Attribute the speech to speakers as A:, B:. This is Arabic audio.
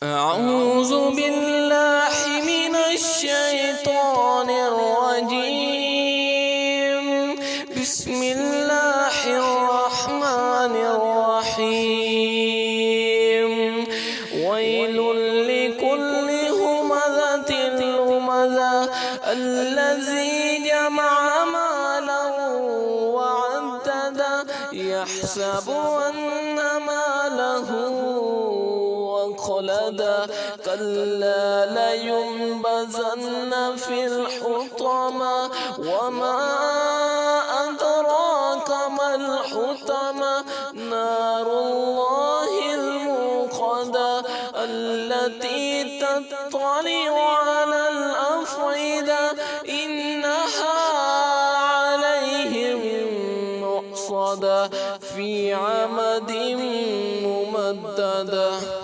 A: أعوذ بالله من الشيطان الرجيم. بسم الله الرحمن الرحيم. ويل لكل همزة لمزة الذي جمع مالا وعدده يحسب أن ماله أخلده كلا لينبذن في الحطمة وما أدراك ما الحطمة نار الله الموقدة التي تطلع على الأفئدة إنها عليهم مؤصدة في عمد ممددة.